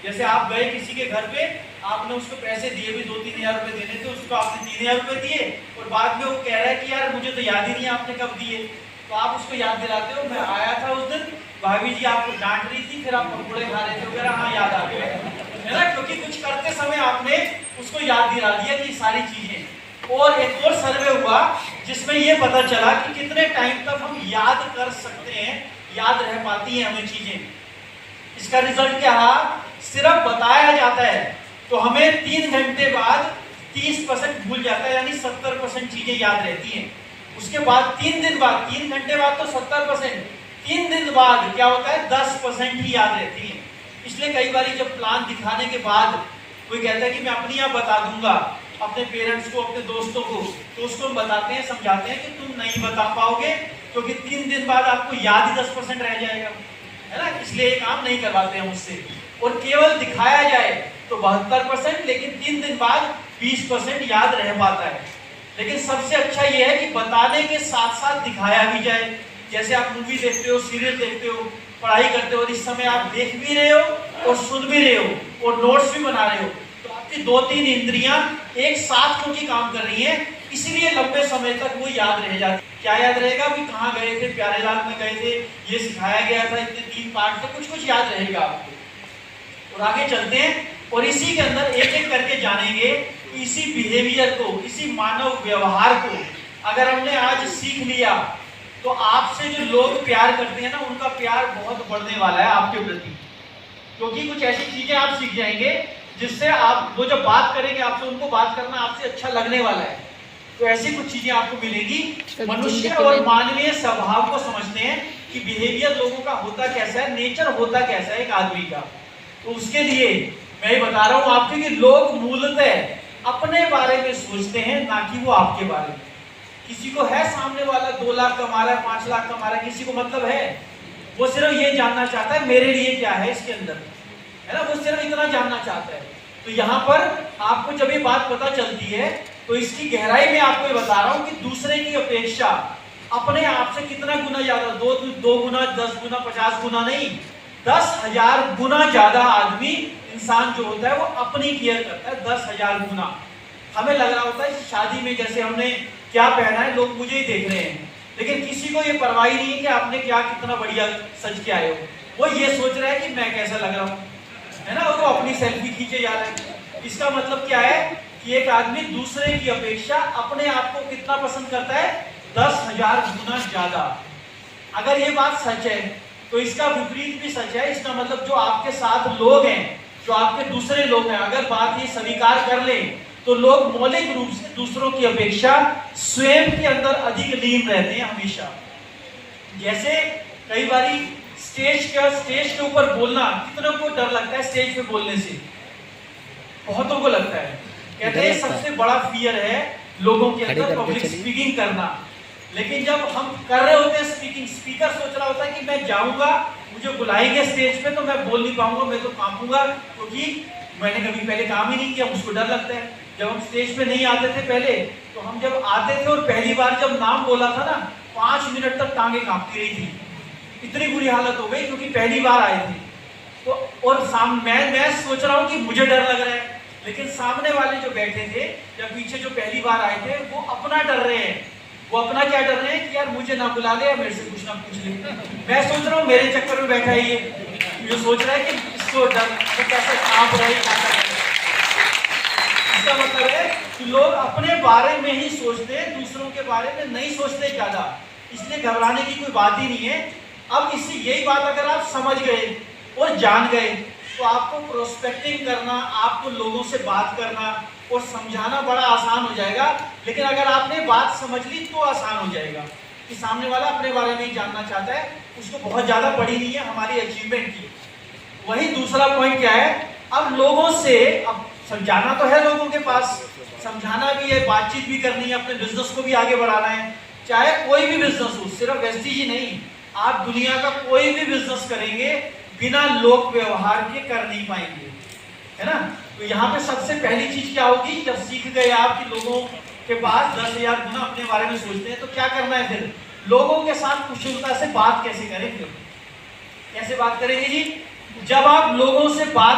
जैसे आप गए किसी के घर पे, आपने उसको पैसे दिए भी 2-3 हजार रुपए देने थे, उसको आपने 3 हजार रुपए दिए और बाद में वो कह रहा है कि यार मुझे तो याद ही नहीं आपने कब दिए। तो आप उसको याद दिलाते हो, मैं आया था उस दिन, भाभी जी आपको डांट रही थी, फिर आप पकौड़े खा रहे थे वगैरह, हाँ याद आ गया है ना, क्योंकि कुछ करते समय आपने उसको याद दिला दिया कि सारी चीजें। और एक और सर्वे हुआ जिसमें ये पता चला कि कितने टाइम तक हम याद कर सकते हैं, याद रह पाती हैं हमें चीजें। इसका रिजल्ट क्या रहा, सिर्फ बताया जाता है तो हमें 3 घंटे बाद 30% भूल जाता है, यानी 70% चीजें याद रहती हैं। उसके बाद 3 दिन बाद, 3 घंटे बाद तो 70%, 3 दिन बाद क्या होता है 10% ही याद रहती है। इसलिए कई बार जब प्लान दिखाने के बाद कोई कहता है कि मैं अपनी आप बता दूंगा अपने पेरेंट्स को, अपने दोस्तों को, तो उसको हम बताते हैं, समझाते हैं कि तुम नहीं बता पाओगे क्योंकि 3 दिन बाद आपको याद ही 10% रह जाएगा, है ना। इसलिए ये काम नहीं करवाते हैं उससे। और केवल दिखाया जाए तो 72%, लेकिन 3 दिन बाद 20% याद रह पाता है। लेकिन सबसे अच्छा ये है कि बताने के साथ साथ दिखाया भी जाए। जैसे आप मूवी देखते हो, सीरियल देखते हो, पढ़ाई करते हो और इस समय आप देख भी रहे हो और सुन भी रहे हो और नोट्स भी बना रहे हो, तो आपकी 2-3 इंद्रियां एक साथ क्योंकि काम कर रही हैं, इसीलिए लंबे समय तक वो याद रह जाती। क्या याद रहेगा कि कहाँ गए थे, प्यारे लाल में गए थे, ये सिखाया गया था, इतने 3 पार्ट थे, कुछ कुछ याद रहेगा आपको। और आगे चलते हैं और इसी के अंदर एक एक करके जानेंगे। इसी बिहेवियर को, इसी मानव व्यवहार को अगर हमने आज सीख लिया तो आपसे जो लोग प्यार करते हैं ना, उनका प्यार बहुत बढ़ने वाला है आपके प्रति। क्योंकि कुछ ऐसी चीजें आप सीख जाएंगे जिससे आप वो जब बात करेंगे आपसे, उनको बात करना आपसे अच्छा लगने वाला है। तो ऐसी कुछ चीजें आपको मिलेंगी। मनुष्य और मानवीय स्वभाव को समझते हैं कि बिहेवियर लोगों का होता कैसा है, नेचर होता कैसा है एक आदमी का। तो उसके लिए मैं ये बता रहा हूं आपको कि लोग मूलतः अपने बारे में सोचते हैं, ना कि वो आपके बारे में। किसी को है सामने वाला 2 लाख कमा रहा है, 5 लाख कमा रहा है, किसी को मतलब है, वो सिर्फ ये जानना चाहता है मेरे लिए क्या है इसके अंदर, है ना, वो सिर्फ इतना जानना चाहता है। तो यहाँ पर आपको जब ये बात पता चलती है तो इसकी गहराई में आपको ये बता रहा हूं कि दूसरे की अपेक्षा अपने आप से कितना गुना ज्यादा, 2 गुना, 10 गुना, 50 गुना नहीं, 10,000 गुना ज्यादा आदमी, इंसान जो होता है वो अपनी केयर करता है 10,000 गुना। हमें लग रहा होता है शादी में जैसे हमने क्या पहना है, लोग मुझे ही देख रहे हैं, लेकिन किसी को ये परवाह नहीं है कि आपने क्या कितना बढ़िया सज के आए हो। वो ये सोच रहा है कि मैं कैसा लग रहा हूँ, है ना, वो अपनी सेल्फी खींचे जा रहा है। इसका मतलब क्या है कि एक आदमी दूसरे की अपेक्षा अपने आप को कितना पसंद करता है, 10,000 गुना ज्यादा। अगर ये बात सच है तो इसका विपरीत भी सच है। इसका मतलब जो आपके साथ लोग हैं, जो आपके दूसरे लोग हैं, अगर बात ये स्वीकार कर लें तो लोग मौलिक रूप से दूसरों की अपेक्षा स्वयं के अंदर अधिक लीन रहते हैं हमेशा। जैसे कई बारी स्टेज के ऊपर बोलना, कितनों को डर लगता है स्टेज पे बोलने से, बहुतों को लगता है। कहते हैं सबसे बड़ा फियर है लोगों के अंदर पब्लिक स्पीकिंग करना। लेकिन जब हम कर रहे होते हैं स्पीकिंग, स्पीकर सोच रहा होता है कि मैं जाऊंगा, मुझे बुलाएंगे स्टेज पे तो मैं बोल नहीं पाऊंगा, मैं तो कांपूंगा, क्योंकि मैंने कभी पहले काम ही नहीं किया, मुझको डर लगता है। जब हम स्टेज पे नहीं आते थे पहले, तो हम जब आते थे और पहली बार जब नाम बोला था ना, 5 मिनट तक टांगे कांपती रही थी, इतनी बुरी हालत हो गई क्योंकि पहली बार आए थे। तो और मैं सोच रहा हूँ कि मुझे डर लग रहा है, लेकिन सामने वाले जो बैठे थे या पीछे जो पहली बार आए थे, वो अपना डर रहे हैं। वो अपना क्या डर रहे हैं कि यार मुझे ना बुला ले या मेरे से कुछ ना पूछ ले। मैं सोच रहा हूँ मेरे चक्कर में बैठा है ये सोच रहा है कि इसको डर, वो कैसे कांप रहे हैं। इसका मतलब है कि लोग अपने बारे में ही सोचते हैं, दूसरों के बारे में नहीं सोचते ज्यादा, इसलिए घबराने की कोई बात ही नहीं है। अब इसी यही बात अगर आप समझ गए और जान गए तो आपको प्रोस्पेक्टिंग करना, आपको लोगों से बात करना और समझाना बड़ा आसान हो जाएगा। लेकिन अगर आपने बात समझ ली तो आसान हो जाएगा कि सामने वाला अपने बारे में ही जानना चाहता है, उसको बहुत ज्यादा पड़ी नहीं है हमारी अचीवमेंट की। वही दूसरा पॉइंट क्या है, अब लोगों से, अब समझाना तो है, लोगों के पास समझाना भी है, बातचीत भी करनी है, अपने बिजनेस को भी आगे बढ़ाना है। चाहे कोई भी बिजनेस हो, सिर्फ वेस्टीज ही नहीं, आप दुनिया का कोई भी बिजनेस करेंगे बिना लोक व्यवहार के कर नहीं पाएंगे, है ना। तो यहाँ पे सबसे पहली चीज क्या होगी, जब सीख गए आप कि लोगों के पास 10,000 गुना अपने बारे में सोचते हैं, तो क्या करना है फिर, लोगों के साथ कुशलता से बात कैसे करें। फिर कैसे बात करेंगे जी, जब आप लोगों से बात